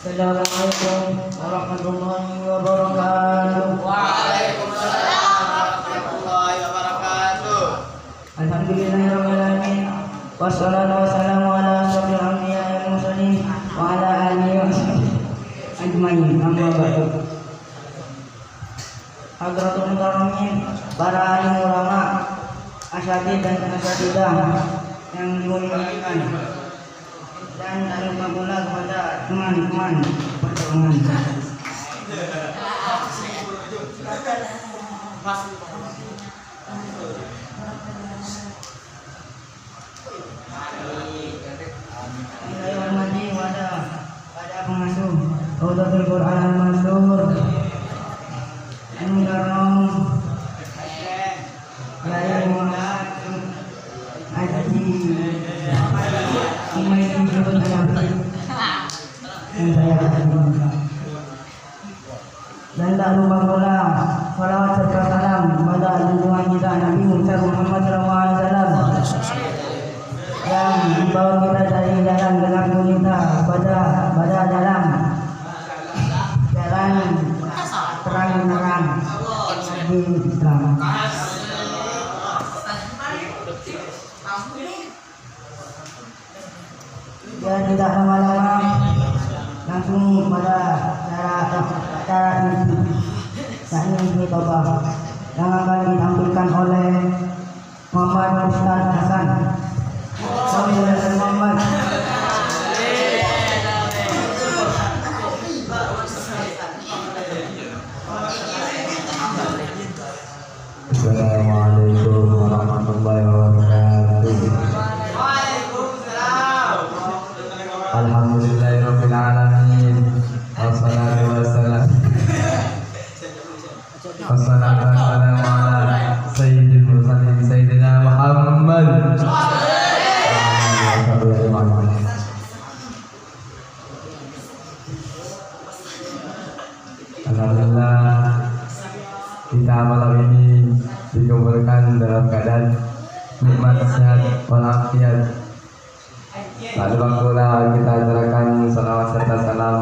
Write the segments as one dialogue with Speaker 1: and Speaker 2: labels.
Speaker 1: Assalamualaikum warahmatullahi wabarakatuh.
Speaker 2: Waalaikumsalam warahmatullahi wabarakatuh.
Speaker 1: Alhamdulillahirrahmanirrahim. Wassalatu wassalamu ala asyrofil anbiya wal mursalin wa ala alihi wa sahbihi ajmain. Amma ba'du. Hadratul mukarramin, para alim ulama, asyatid dan asyatidah yang dimuliakan, dan tak lupa pula kepada teman-teman perjuangan. Saya hormati pada pengasuh Rawdatul Quran Al-Mansur Al-Mukarram Yai Muhammad Haji Umayyah bin Hanafi yang saya hormati. Dan tak lupa pula salawat serta salam kepada junjungan kita Nabi Muhammad SAW yang membawa kita dari jalan gelap gulita pada jalan terang menerang di Islam. Ya, tidak lama-lama langsung pada cara ini, yakni Bapak yang akan ditampilkan oleh Muhammad Ustaz Hasan. Muhammad.
Speaker 3: Assalamualaikum warahmatullahi wabarakatuh.
Speaker 2: Waalaikumsalam.
Speaker 3: Alhamdulillahirabbil alamin. Wassalatu wassalamu ala sayyidil mursalin sayyidina Muhammad. Alhamdulillah, kita malam ini dikumpulkan dalam keadaan nikmat sehat walafiat. Lalu pula kita aturkan salawat serta salam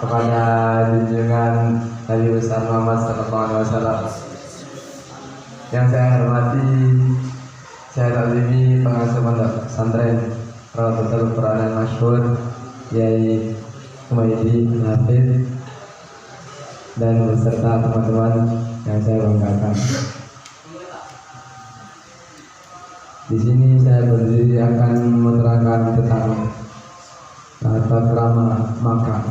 Speaker 3: kepada junjungan Nabi besar Muhammad sallallahu alaihi wasallam. Yang saya hormati Syekh Azimi, pengasuh pondok pesantren Rawdatul Quran Al-Mansur Yai Umayyah Hafiz, dan beserta teman-teman yang saya banggakan. Di sini saya berdiri akan menerangkan tentang tata krama makan.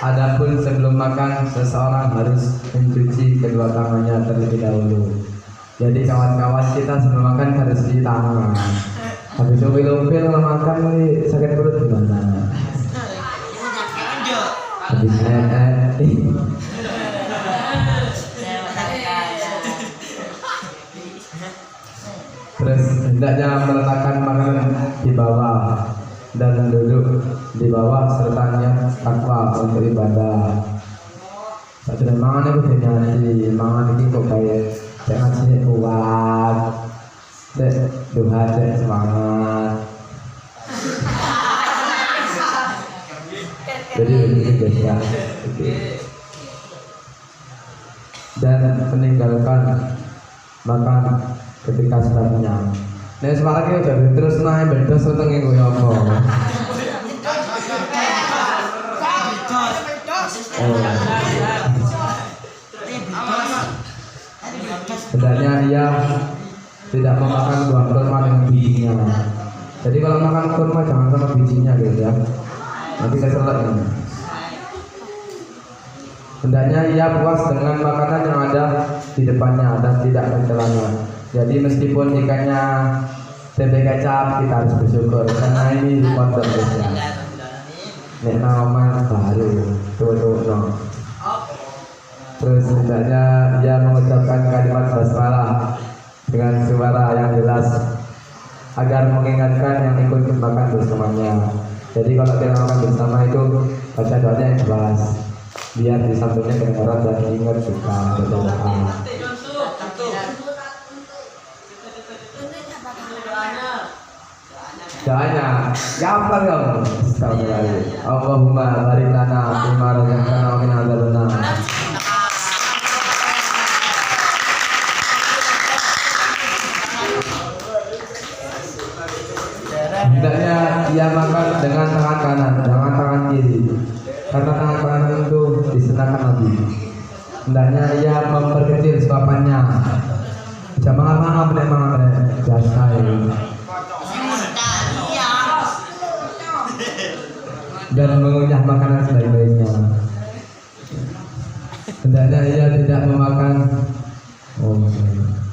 Speaker 3: Adapun sebelum makan, seseorang harus mencuci kedua tangannya terlebih dahulu. Jadi kawan-kawan kita sebelum makan harus cuci tangan. Habis itu pil makan nih sakit perut gimana? Habis terus hendaknya meletakkan makanan di bawah dan duduk di bawah serta niat takwa untuk ibadah. Satu dan mangan itu nyanyi, mangan ini kok kayak jangan sini kuat. Doa cek semangat. Jadi begitu guys ya. Dan meninggalkan makan ketika sudah kenyang. Nah semangat kita udah terus naik berdos setengah gue ngomong. Sebenarnya ia tidak memakan buah kurma dengan bijinya. Jadi kalau makan kurma jangan sama bijinya gitu ya. Nanti keselak ini. Hendaknya ia puas dengan makanan yang ada di depannya dan tidak mencelanya. Jadi meskipun ikannya tempe kecap, kita harus bersyukur karena ini sponsor ya. Nek nama baru tuh no. Terus hendaknya ia mengucapkan kalimat basmalah dengan suara yang jelas agar mengingatkan yang ikut makan bersamanya. Jadi kalau kita makan bersama itu baca doanya yang jelas biar disambutnya kedengaran dan ingat juga berdoa. Doanya, gampang kamu. Astagfirullahaladzim. Allahumma barik lana fima razaqtana wa qina adzabannar. Hendaknya ia makan dengan tangan kanan, jangan tangan kiri, karena tangan kanan itu disunahkan Nabi. Hendaknya ia memperkecil suapannya. Jangan mana biasa dan mengunyah makanan sebaik-baiknya. Hendaknya ia tidak memakan.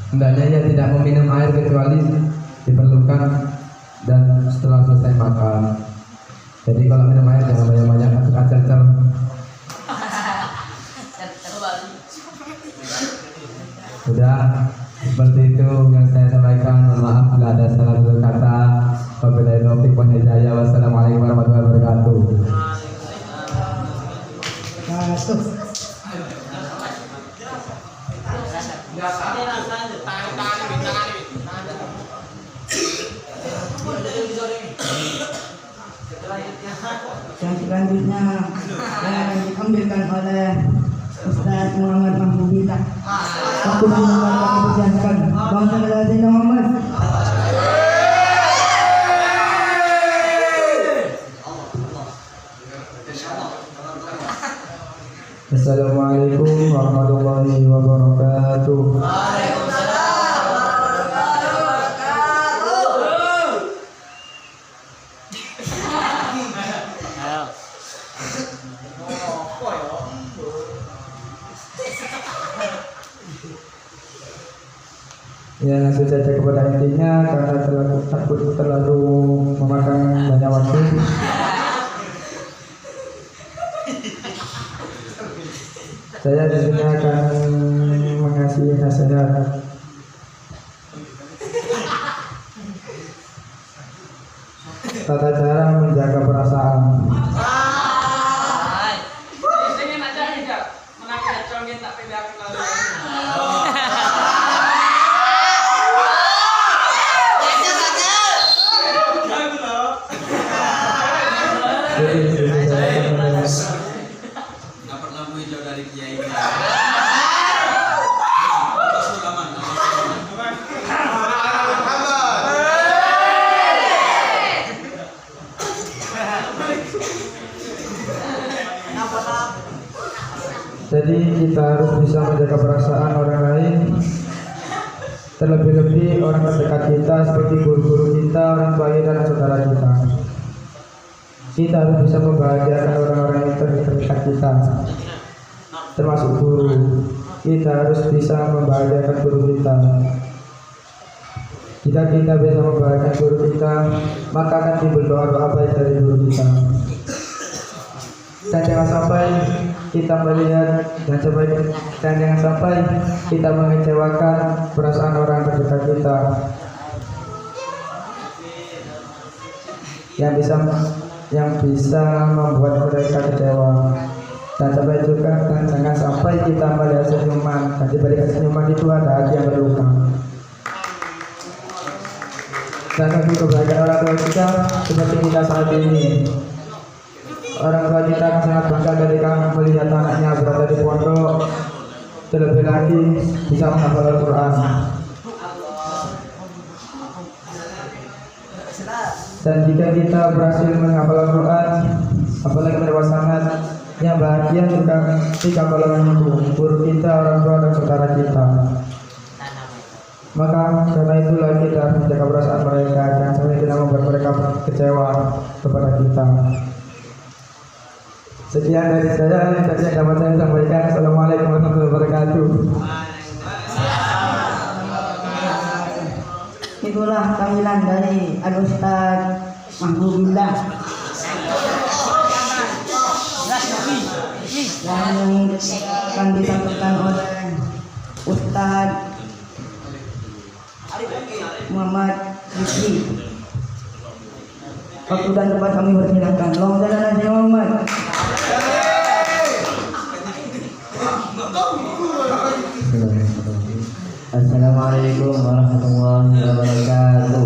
Speaker 3: Hendaknya ia tidak meminum air kecuali diperlukan dan setelah selesai makan. Jadi kalau minum air jangan banyak-banyak, acar-acar. Sudah seperti itu yang saya sampaikan. Mohon maaf bila ada salah satu kata. Wabillahi taufiq wal hidayah. Wassalamualaikum warahmatullahi wabarakatuh.
Speaker 1: Yang selanjutnya yang diambilkan oleh Ustaz Muhammad Mahmudita. Aku Muhammad kami persilakan. Bangsa Sayyidina Muhammad.
Speaker 3: Assalamualaikum warahmatullahi wabarakatuh. Ya, langsung saja kepada intinya karena takut terlalu memakan banyak waktu. Saya di sini akan mengasih nasihat. Tata cara menjaga perasaan. Jadi kita harus bisa menjaga perasaan orang lain, terlebih-lebih orang terdekat kita seperti guru-guru kita, orang tua kita, dan saudara kita. Kita harus bisa membahagiakan orang-orang yang terdekat kita, termasuk guru. Kita harus bisa membahagiakan guru kita. Jika kita bisa membahagiakan guru kita, maka akan timbul doa-doa baik dari guru kita. Dan jangan sampai kita melihat dan jangan sampai kita mengecewakan perasaan orang terdekat kita yang bisa membuat mereka kecewa. Dan sampai juga dan jangan sampai kita melihat senyuman, dan di balik senyuman itu ada hati yang berluka. Dan bagi kebahagiaan orang tua kita seperti kita saat ini. Orang tua kita akan sangat bangga ketika melihat anaknya berada di pondok, terlebih lagi bisa menghafal Al-Quran. Dan jika kita berhasil menghafal Al-Quran, apalagi berpasangan, yang bahagia juga jika golongan itu guru kita, orang tua, dan saudara kita. Maka karena itulah kita harus menjaga perasaan mereka, jangan sampai kita membuat mereka kecewa kepada kita. Sekian dari saya yang tadi dapat saya sampaikan. Assalamualaikum warahmatullahi wabarakatuh.
Speaker 1: Itulah tampilan dari Al-Ustaz Mahmudillah yang akan ditampilkan oleh Ustaz Muhammad Rizki. Waktu dan tempat kami persilakan. Long jalan Nabi Muhammad.
Speaker 4: Assalamualaikum warahmatullahi wabarakatuh.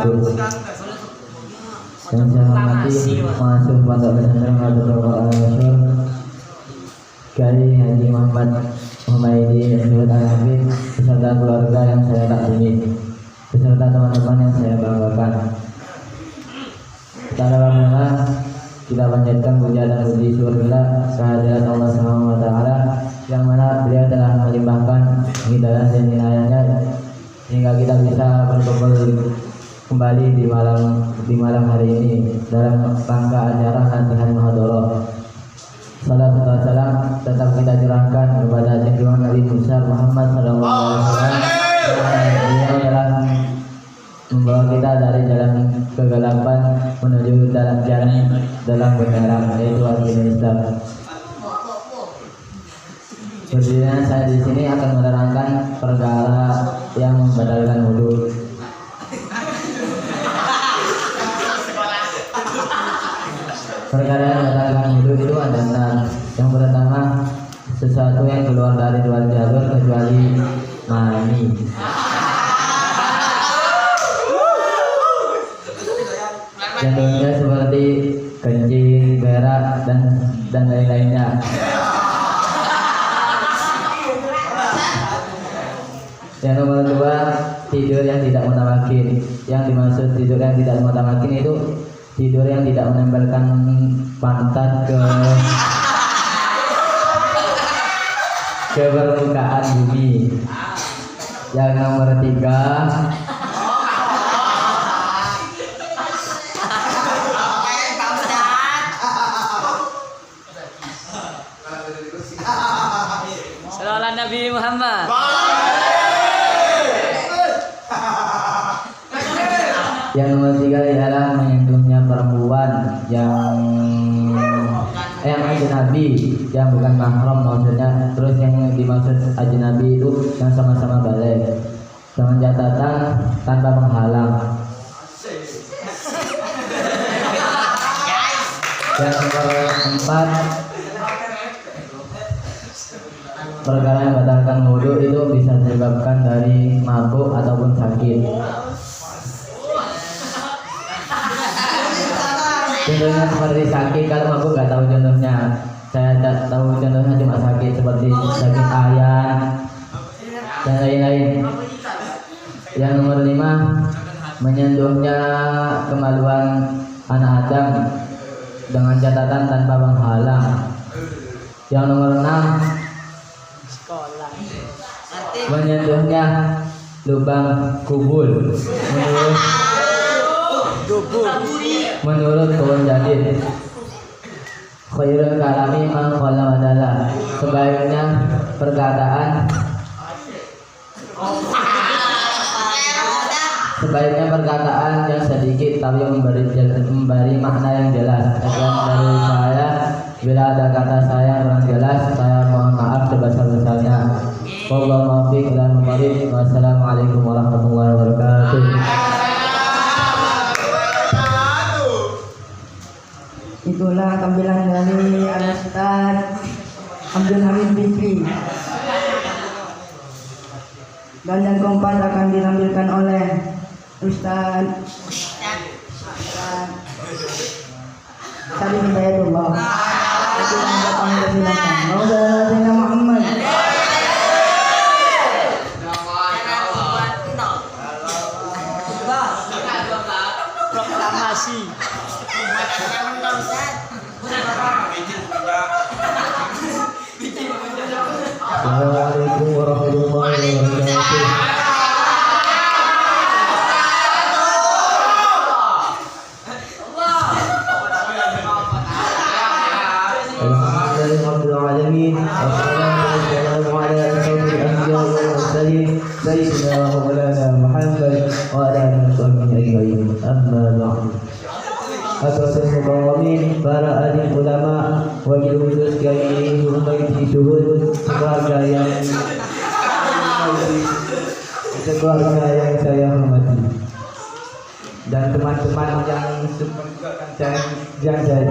Speaker 3: wabarakatuh. Yang saya hormati Masuk Pondok Pesantren Al-Masyhur Kiai Haji Muhammad Humaydi Al-Habib beserta keluarga yang saya takzimi, beserta teman-teman yang saya banggakan. Alhamdulillah, kita panjatkan puja dan puji syukur kita kehadirat Allah Subhanahu wa taala yang mana Beliau telah melimpahkan hidayah dan inayahnya hingga kita bisa berkumpul kembali di malam hari ini dalam rangka acara latihan muhadharah. Salam serta salam tetap kita curahkan kepada junjungan Nabi besar Muhammad sallallahu alaihi wasallam. Beliau telah membawa kita dari jalan kegelapan menuju jalan kebenaran, yaitu agama Islam. Berdirinya saya di sini akan menerangkan perkara yang membatalkan wudu. Perkara yang membatalkan wudu itu ada 6. Yang pertama, sesuatu yang keluar dari dua jalur kecuali mani. Contohnya seperti kencing, berak, dan lain-lainnya. Yang nomor 2, tidur yang tidak mutamakin. Yang dimaksud tidur yang tidak mutamakin itu tidur yang tidak menempelkan pantat ke permukaan bumi. Yang nomor 3,
Speaker 4: Salawat Nabi Muhammad.
Speaker 3: Yang nomor 3 ialah menyentuhnya perempuan yang ajnabi, yang bukan mahram maksudnya. Terus yang dimaksud ajnabi itu yang sama-sama balik dengan catatan tanpa menghalang. Yang nomor 4, perkara yang membatalkan wudu itu bisa disebabkan dari mabuk ataupun sakit. Contohnya seperti sakit, kalau mabuk nggak tahu contohnya. Saya tak tahu contohnya cuma sakit seperti sakit ayan dan lain-lain. Yang nomor 5, menyentuhnya kemaluan anak Adam dengan catatan tanpa menghalang. Yang nomor 6, menyentuhnya lubang kubul menurut kawan jadid. Khairul kalami man qala wadala. Sebaiknya perkataan yang sedikit tapi memberi makna yang jelas. Sekian dari saya. Bila ada kata saya yang kurang jelas, saya mohon maaf sebesar-besarnya. Wallahu muwaffiq ila al-muqarrib. Wassalamualaikum warahmatullahi wabarakatuh.
Speaker 1: Itulah tampilan dari Al-Ustaz Abdul Hamid Fikri. Gandang keempat akan ditampilkan oleh Ustaz Salim Hidayatullah. Silakan. Muhammad.
Speaker 4: Proklamasi.
Speaker 3: Assalamualaikum warahmatullahi wabarakatuh. Alhamdulillahirrahmanirrahim. Wassalamu ala asyrafil anbiya'i wal mursalin sayyidina wa maulana Muhammad wa ala alihi wa sahbihi ajma'in. Amma ba'du. Atas mubawamin para alim ulama, wakil khusus Kiai Humaydi Syuhud, keluarga yang saya hormati, dan teman-teman yang saya cintai.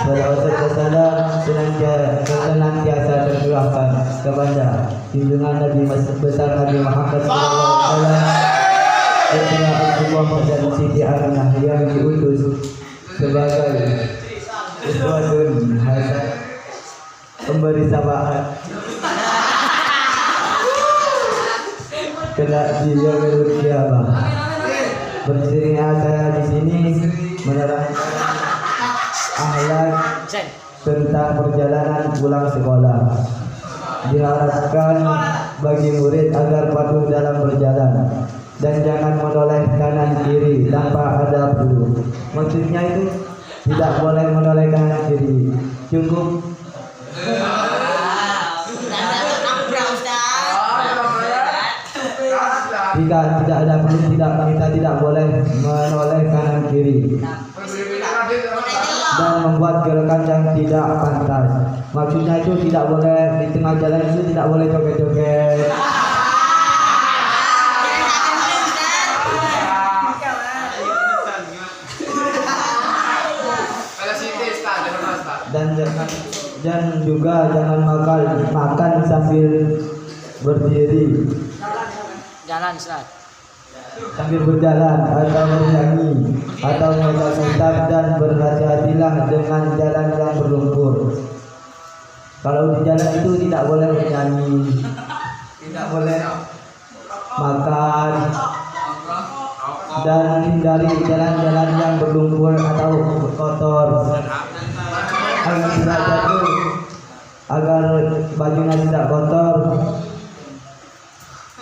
Speaker 3: Salawat serta salam senantiasa tercurahkan kepada junjungan Nabi besar Nabi Muhammad SAW, kepada Allah dan Siti Aminah yang diutus sebagai uswatun hasanah, pemberi syafaat kelak di yaumil qiyamah. Berseringlah saya di sini menerangkan akhlak tentang perjalanan pulang sekolah. Diharapkan bagi murid agar patuh dalam berjalan dan jangan menoleh kanan kiri tanpa ada perlu. Maksudnya itu tidak boleh menoleh kanan kiri, cukup jika tidak ada perlu, kita tidak boleh menoleh kanan kiri dan membuat gerakan yang tidak pantas. Maksudnya itu tidak boleh di tengah jalan itu tidak boleh joget-joget. Dan juga jangan makan sambil berdiri,
Speaker 4: Jalan, Ustaz.
Speaker 3: sambil berjalan atau bernyanyi atau mengucap dan berhati-hatilah dengan jalan yang berlumpur. Kalau di jalan itu tidak boleh bernyanyi, tidak boleh makan, dan hindari jalan-jalan yang berlumpur atau kotor agar bajunya tidak kotor.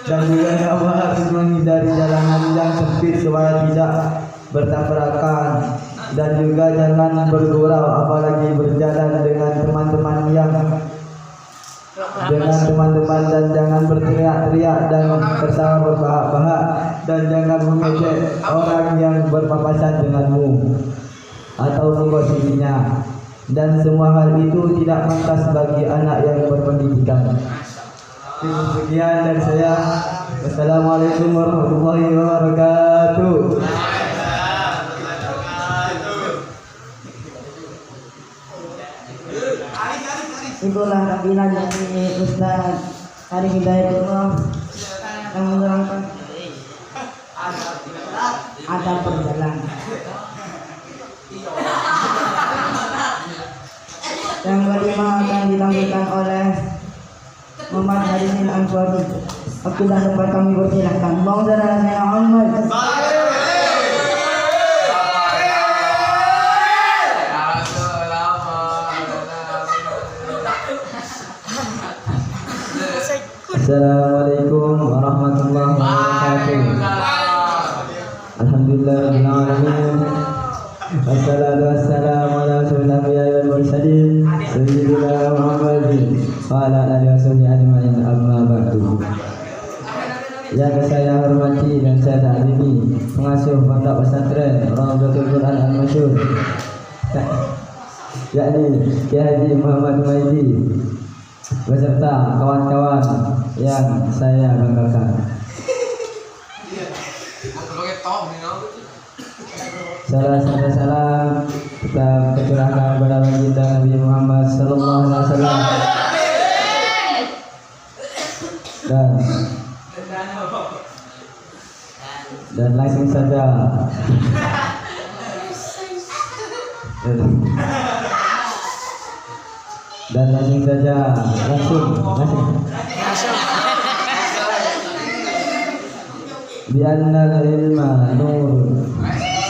Speaker 3: Dan juga kamu harus menghindari jalanan yang sempit supaya tidak bertabrakan, dan juga jangan bergurau apalagi berjalan dengan teman-teman dan jangan berteriak-teriak dan bersama berbahak-bahak, dan jangan mengejek orang yang berpapasan denganmu atau menggosipinya, dan semua hal itu tidak pantas bagi anak yang berpendidikan. Sekian dari saya. Wassalamualaikum warahmatullahi wabarakatuh.
Speaker 1: Itulah tampilan dari Ustaz Arif Hidayatullah yang menerangkan adab berjalan. Yang kelima akan ditampilkan oleh Muhammad Hadisin Ansori. Akidah dapat kami persilahkan. Bang Zara Muhammad.
Speaker 3: Assalamualaikum warahmatullahi wabarakatuh. Alhamdulillahirabbil alamin. Wassalatu wassalamu ala asyrofil anbiya'i wal mursalin sayyidina Muhammadin wa ala alihi washabbihi ajmain, amma ba'du. Yang saya hormati dan saya takrimi pengasuh pondok pesantren Raudhatul Quran Al-Masyhur, yakni Kiai Haji Muhammad Maidi beserta kawan-kawan yang saya banggakan. Salam kita curahkan kepada baginda Nabi Muhammad sallallahu alaihi wasallam. Dan langsung saja bi'annal ilma nur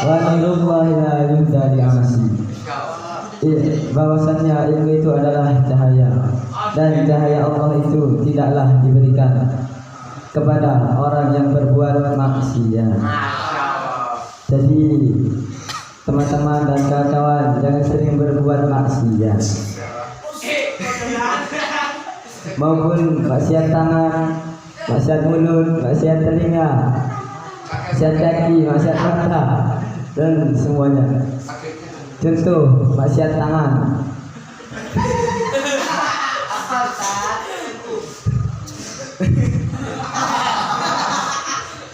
Speaker 3: wa nurullahi la yuhda li'asi. Bahwasannya ilmu itu adalah cahaya, dan cahaya Allah itu tidaklah diberikan kepada orang yang berbuat maksiat. Jadi teman-teman dan kawan-kawan, jangan sering berbuat maksiat, maupun maksiat tangan, maksiat mulut, maksiat telinga, maksiat kaki, maksiat mata, dan semuanya. Contoh maksiat tangan.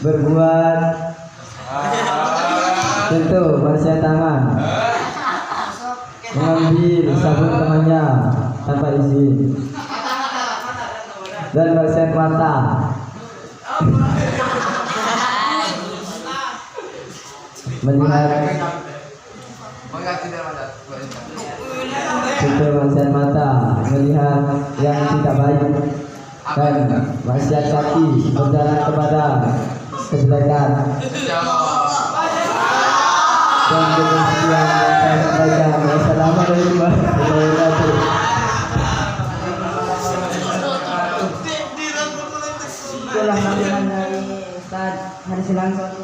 Speaker 3: Berbuat contoh maksiat tangan, mengambil sabun temannya tanpa izin, dan maksiat mata. Melihat itu maksiat mata, melihat yang tidak baik, dan maksiat kaki berjalan kepada kejelekan. Dan demikian yang saya sampaikan. Wassalamualaikum warahmatullahi wabarakatuh.
Speaker 1: Itulah sambutan dari Ustaz Haris Langsung.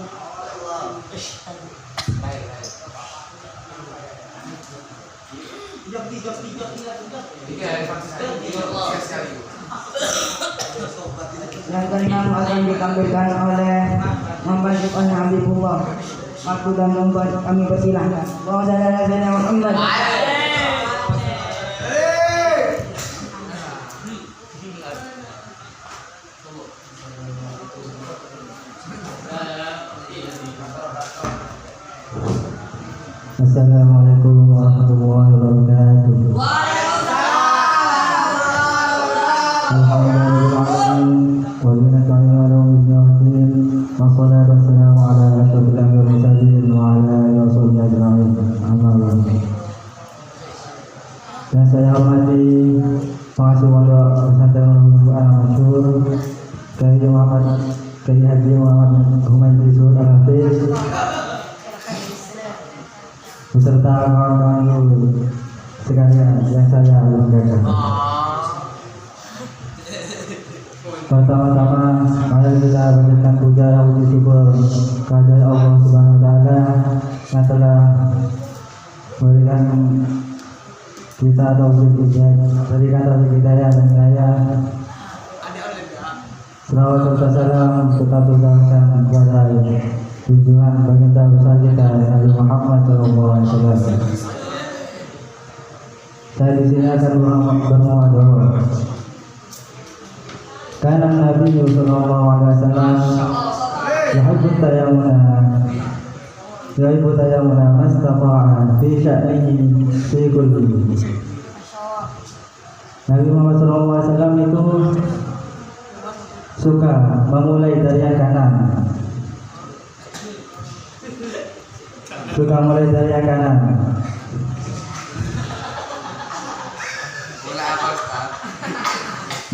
Speaker 1: Yang keenam akan ditampilkan oleh Muhammad Habibullah. Waktu dan membuat kami persilahkan. Bahwa saudara-saudara Muhammad.
Speaker 3: Assalamualaikum warahmatullahi wabarakatuh. Alhamdulillahirrahmanirrahim. Wa binasta'inu ala ummiddin. Wassalatu wassalamu ala asyrafil anbiya'i wal mursalin wa ala alihi washabbihi ajma'in. Amma ba'du. Dan saya hormati pengasuh pondok pesantren Al-Masyhur Kiai Haji Muhammad Humaydi Zuhud Al-Hafiz beserta kawan-kawan guru sekalian yang saya banggakan. Pertama-tama mari kita berikan puja dan puji syukur kepada Allah Subhanahu wa taala yang telah memberikan kita taufik hidayah dan hidayah. Selawat serta salam tetap tersampaikan kepada tujuan baginda besar kita Nabi Muhammad SAW. Saya di sini akan bermuadharah. Karena Nabi SAW yuhibbu tayammuna mastata'a fi sya'nihi fi kulli. Nabi Muhammad SAW itu suka memulai dari yang kanan. Suka mulai dari yang kanan.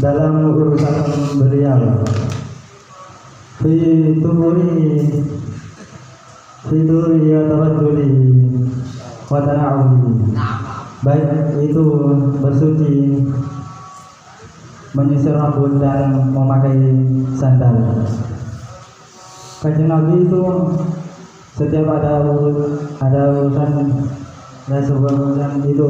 Speaker 3: Dalam urusan beliau, fituri ya tawadduli wa tana'uli. Baik itu bersuci, menyisir rambut dan memakai sandal. Kanjeng Nabi itu setiap ada urusan dan sebuah urusan itu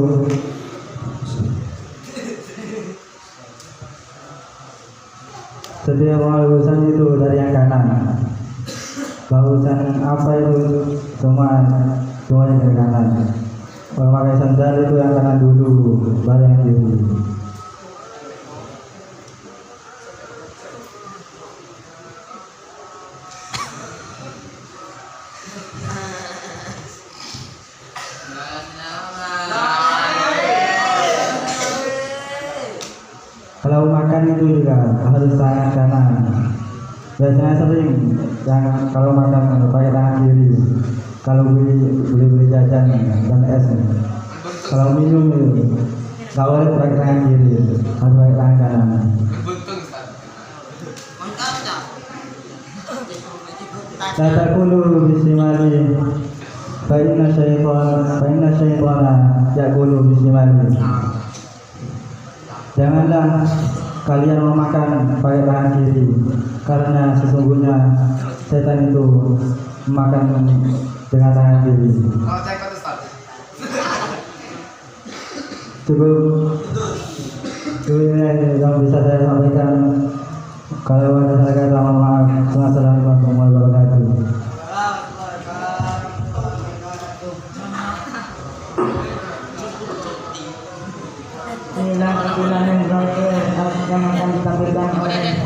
Speaker 3: setiap urusan itu dari yang kanan. Urusan apa itu semuanya dari kanan. Kalau pakai sandal itu yang kanan dulu, baru yang kiri. Kalau makan itu juga harus tangan kanan. Biasanya sering yang kalau makan pakai tangan kiri. Kalau beli jajan dan es. Kalau minum itu nggak boleh pakai tangan kiri, harus pakai tangan kanan. La taqulu bismillah. Fa inna syaitana yaqulu bismillah. Janganlah kalian memakan pakai tangan kiri, karena sesungguhnya setan itu memakan dengan tangan kiri. Cukup ini yang bisa saya sampaikan. Kalau ada salah kata, mohon maaf. Wassalamualaikum warahmatullahi wabarakatuh.
Speaker 1: Inilah tampilan yang terakhir yang akan ditampilkan oleh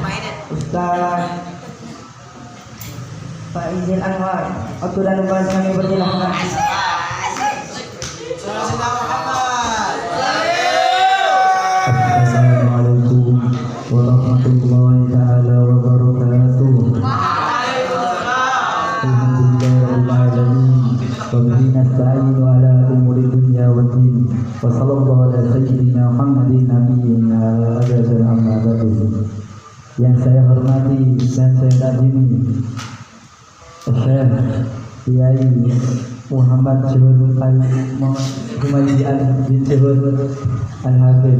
Speaker 1: Ustaz Pak Izil Anwar. Waktu dan tempat kami persilahkan. Assalamualaikum warahmatullahi
Speaker 5: Wassallallahu ala sayyidina Muhammadin nabiyyin ala alihi amma ba'du. Yang saya hormati dan saya takzimi Syekh Kiai Muhammad Zuhur Al-Humaydian bin Zuhur Al-Hafiz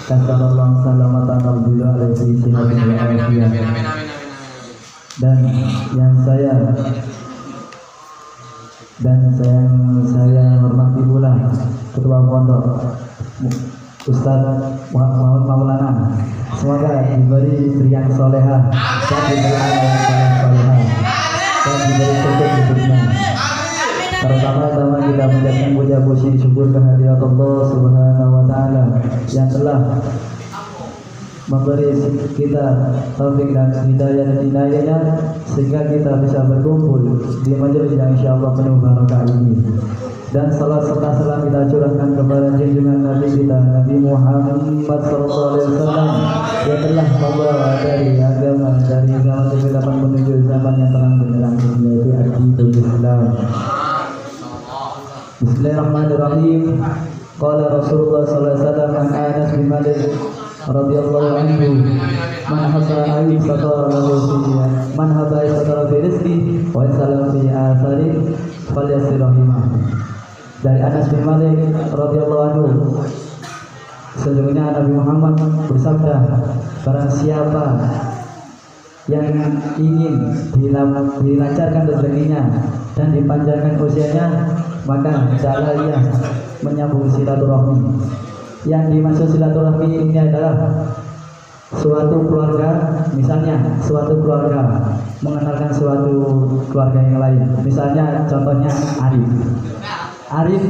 Speaker 5: Kasarallahu salamatan al-bila alaihi sihatin wa dan yang saya hormati pula Ketua Pondok Ustaz Muhammad Maulana. Semoga diberi istri yang soleha dan diberi anak yang soleha dan diberi syukur hidupnya. Pertama-tama kita mengucapkan puja puji syukur kehadirat Allah Subhanahu wa taala yang telah memberi kita taufik dan hidayahnya sehingga kita bisa berkumpul di majelis yang insyaallah penuh barokah ini. Dan salat serta salam kita curahkan kepada junjungan Nabi kita Nabi Muhammad sallallahu alaihi wasallam yang telah membawa dari agama dari zaman kegelapan menuju zaman yang terang benderang, yaitu agama Islam. Bismillahirrahmanirrahim. Qala Rasulullah sallallahu alaihi wasallam an Anas bin Malik radhiyallahu anhu man hasa ayyub satara lahu fi man haba satara fi rizqi wa salam fi athari falyasirahimah. Dari Anas bin Malik radhiyallahu anhu, sesungguhnya Nabi Muhammad bersabda, barang siapa yang ingin dilancarkan rezekinya dan dipanjangkan usianya, maka hendaklah ia menyambung silaturahmi. Yang dimaksud silaturahmi ini adalah suatu keluarga, misalnya suatu keluarga mengenalkan suatu keluarga yang lain. Misalnya contohnya Arif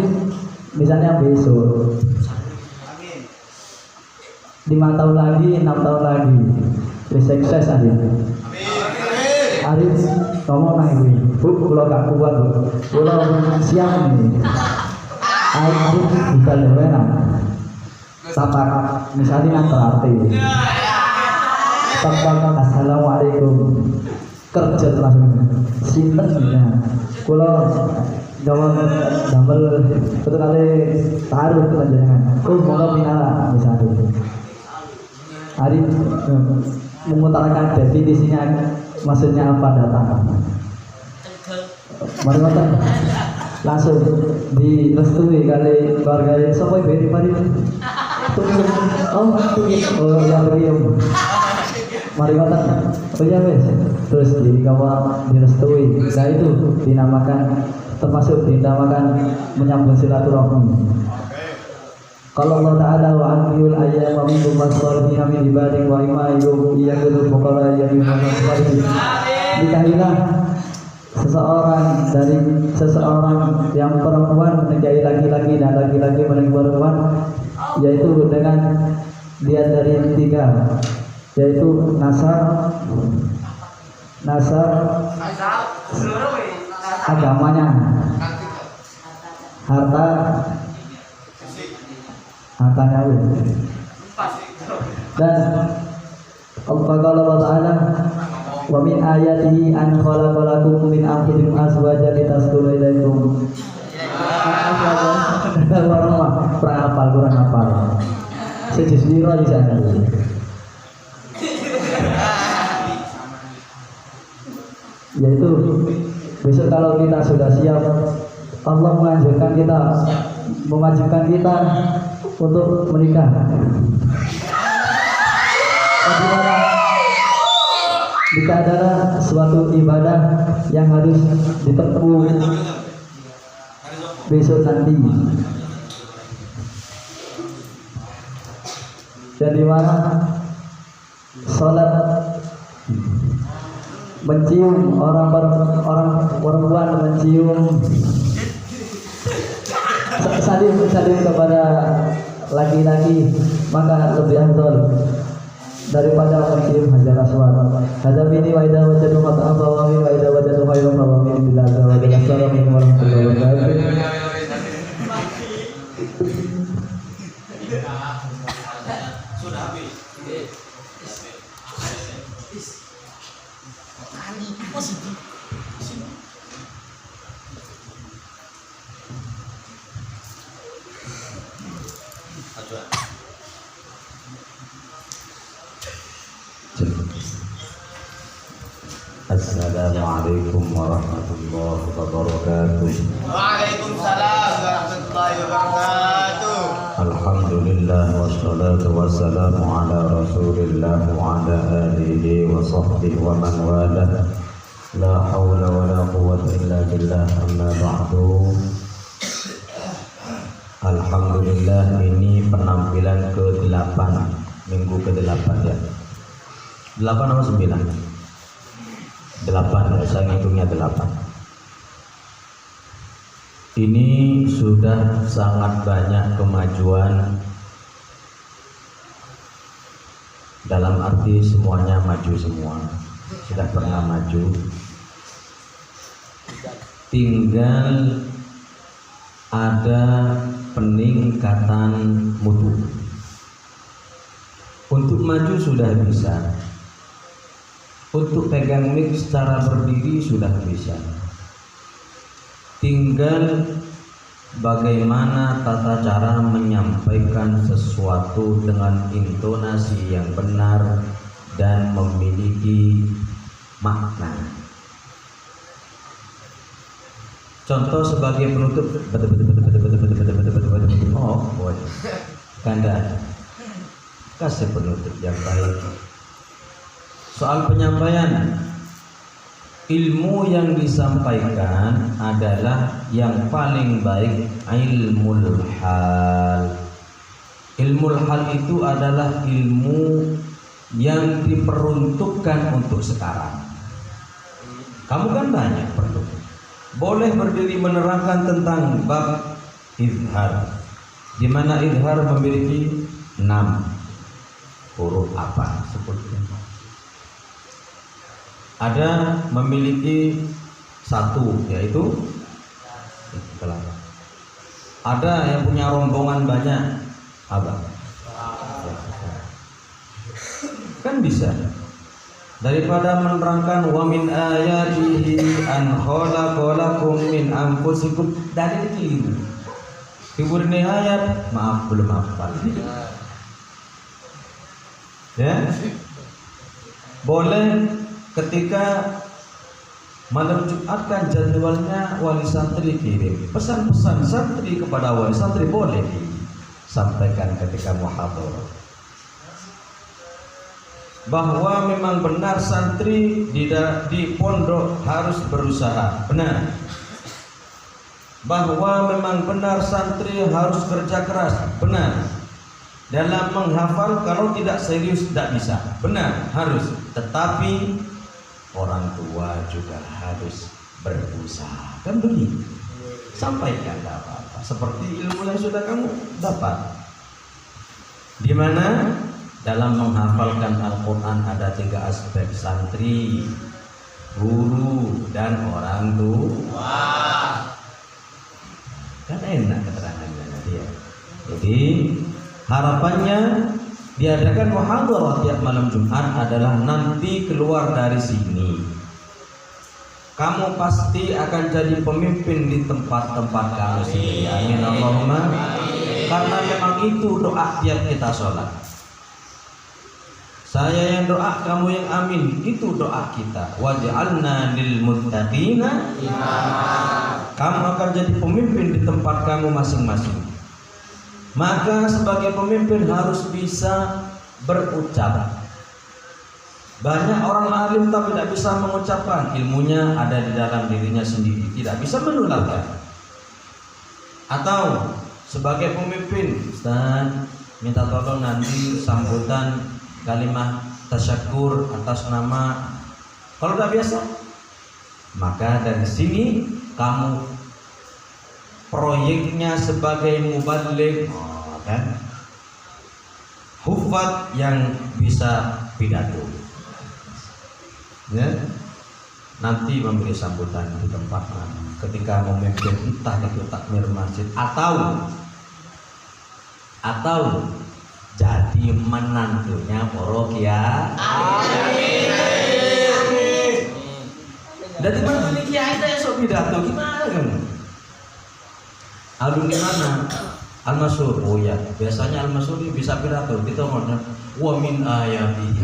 Speaker 5: misalnya besok 5 tahun lagi, 6 tahun lagi sukses Arif ngomong lagi, Bu, kalau gak kuat Bu, kalau siap nih Arif bukan lewena sapa misalnya nanti sapa assalamualaikum kerja langsung sinten kalau jawab double betul kali taruh kelanjangan mau pindah misalnya Arif mengutarakan definisinya maksudnya apa datang mari langsung direstui kali keluarga sampai beri mari ya berium mari oh ya wes terus dikawal direstui nah itu dinamakan termasuk dinamakan menyambung silaturahmi. Kalau Allah Ta'ala wa anbiyul ayyam wa minkum wasalihin min ibadik wa ima'ikum iyakudul fuqara yamin wasalihin. Nikahilah seseorang yang perempuan menikahi laki-laki dan laki-laki menikahi perempuan, yaitu dengan dia dari 3, yaitu nasab agamanya, hartanya dan Allah Ta'ala wa min ayatihi an khalaqalakum min anfusikum azwajan litaskunu ilaikum. Kurang hafal sejujurnya aja sana. Yaitu besok kalau kita sudah siap, Allah menganjurkan kita, mewajibkan kita untuk menikah. Nikah adalah suatu ibadah yang harus ditempuh besok nanti. Dan di mana sholat mencium orang perempuan mencium salim kepada laki-laki maka lebih afdal daripada mencium hajar aswad. Hadap ini wa idza wajadu mat'am wa idza wajadu khairan wa min billahi wa assalamu warahmatullahi wabarakatuh.
Speaker 6: Assalamualaikum warahmatullahi wabarakatuh.
Speaker 2: Waalaikumsalam warahmatullahi wabarakatuh.
Speaker 6: Alhamdulillah wassalatu wassalamu ala Rasulillah wa ala alihi wa sahbihi wa man walah. La haula wa la quwwata illa billah, amma ba'du. Alhamdulillah, ini penampilan ke-8, minggu ke-8 ya. 8 atau 9? 8 ya, saya ngitungnya 8. Ini sudah sangat banyak kemajuan, dalam arti semuanya maju semua, sudah pernah maju, tinggal ada peningkatan mutu. Untuk maju sudah bisa, untuk pegang mic secara berdiri sudah bisa, tinggal bagaimana tata cara menyampaikan sesuatu dengan intonasi yang benar dan memiliki makna. Contoh sebagai penutup, oh boy, Kanda kasih penutup yang baik. Soal penyampaian, ilmu yang disampaikan adalah yang paling baik ilmul hal. Ilmul hal itu adalah ilmu yang diperuntukkan untuk sekarang. Kamu kan banyak perlu, boleh berdiri menerangkan tentang bab izhar, di mana izhar memiliki 6 huruf apa sebutnya. Ada memiliki 1, yaitu ikhlas. Ada yang punya rombongan banyak, apa? Kan bisa. Daripada menerangkan wa min ayatihi an khalaqalakum min anfusikum, dari keliru. Hibur ayat, maaf belum hafal. Ya, boleh ketika malam Jumat kan jadwalnya wali santri kirim pesan-pesan santri kepada wali santri, boleh disampaikan ketika muhadharah bahwa memang benar santri di pondok harus berusaha, benar. Bahwa memang benar santri harus kerja keras, benar. Dalam menghafal kalau tidak serius tidak bisa, benar, harus. Tetapi orang tua juga harus berusaha, kan begitu. Sampaikan tidak apa-apa, seperti ilmu yang sudah kamu dapat. Di mana dalam menghafalkan Al-Quran ada 3 aspek: santri, guru, dan orang tua. Kan enak keterangannya nanti ya. Jadi harapannya diadakan muhadharah tiap malam Jumat adalah nanti keluar dari sini kamu pasti akan jadi pemimpin di tempat-tempat kamu sendiri. Amin Allahumma. Karena memang itu doa tiap kita sholat. Saya yang doa, kamu yang amin, itu doa kita. Waj'alna lil muttaqina imama. Kamu akan jadi pemimpin di tempat kamu masing-masing. Maka sebagai pemimpin harus bisa berucap. Banyak orang alim tapi tidak bisa mengucapkan, ilmunya ada di dalam dirinya sendiri, tidak bisa menularkan. Atau sebagai pemimpin, Ustaz, minta tolong nanti sambutan kalimat tasyakur atas nama. Kalau tidak biasa, maka dari sini kamu proyeknya sebagai mubaligh, kan? Hufat yang bisa pidato, ya? Nanti memberi sambutan di tempat mana, ketika memimpin, entah itu takmir masjid atau jadi menantunya Porokia. Amin. Dari mana nih kiai itu yang sok pidato gimana kan? Alumni mana? Al-Masyur. Oh ya, biasanya Al-Masyur bisa pidato. Kita ngomongnya wa min ayatihi.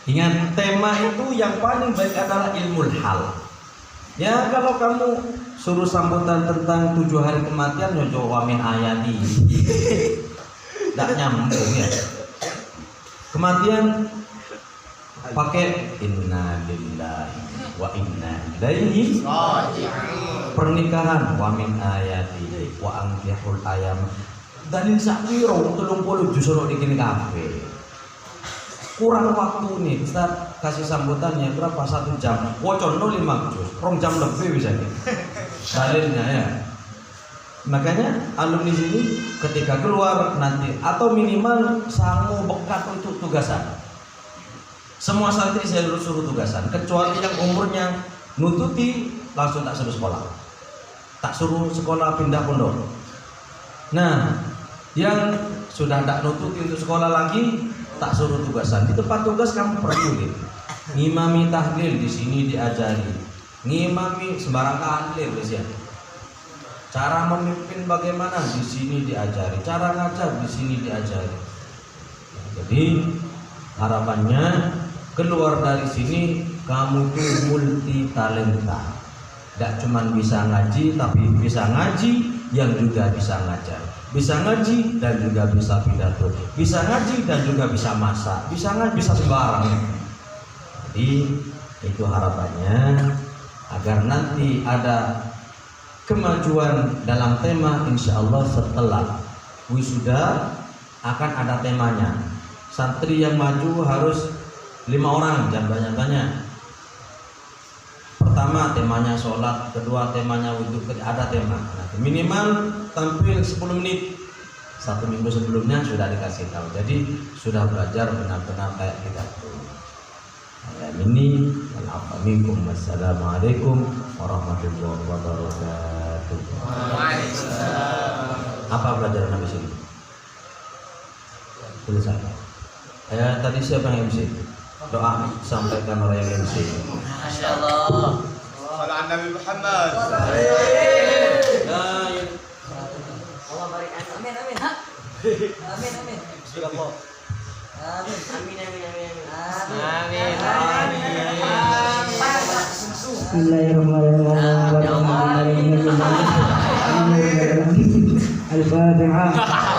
Speaker 6: Ingat, tema itu yang paling baik adalah ilmu hal. Ya, kalau kamu suruh sambutan tentang 7 hari kematian, ya wa min ayati. Tidak nyambung ya. Kematian pakai inna lillahi wa inna ilaihi
Speaker 2: Raji'un.
Speaker 6: pernikahan wa min ayati wa ankihul ayam dalil sakiro 30 juz ono dikini kabeh. Kurang waktu nih, Ustaz kasih sambutannya berapa? 1 jam. Wocono 5 juz, 2 jam lebih bisa nih. Dalilnya ya. Makanya alumni sini ketika keluar nanti atau minimal sangu bekat untuk tugasan. Semua santri saya suruh tugasan, kecuali yang umurnya nututi langsung tak suruh sekolah. Tak suruh sekolah pindah pondok. Nah, yang sudah tak nututi untuk sekolah lagi tak suruh tugasan. Di tempat tugas kamu perlu nih. Ngimami tahlil di sini diajari. Ngimami sembarang tahlil ya. Cara memimpin bagaimana di sini diajari. Cara ngajar di sini diajari. Jadi harapannya keluar dari sini kamu tuh multi talenta. Tidak cuma bisa ngaji, tapi bisa ngaji yang juga bisa ngajar. Bisa ngaji dan juga bisa pidato. Bisa ngaji dan juga bisa masak. Bisa ngaji, bisa sembarang. Jadi itu harapannya agar nanti ada kemajuan dalam tema, insya Allah setelah wisuda akan ada temanya. Santri yang maju harus 5 orang, jangan banyak-banyak. Pertama temanya sholat, kedua temanya wudhu, ada tema. Nanti minimal tampil 10 menit. 1 minggu sebelumnya sudah dikasih tahu. Jadi sudah belajar benar-benar kayak kita tuh. Ini Assalamualaikum warahmatullahi wabarakatuh. Apa pelajaran habis ini? Tulisan. Tadi siapa yang MC? Doa sampaikan oleh yang MC.
Speaker 4: Masya Allah.
Speaker 2: Salam Nabi Muhammad.
Speaker 4: Allah berikan. Amin amin. Amin amin. Bismillah. Amin amin amin amin. Amin amin.
Speaker 1: Bismillahirrahmanirrahim. Al-Fatihah.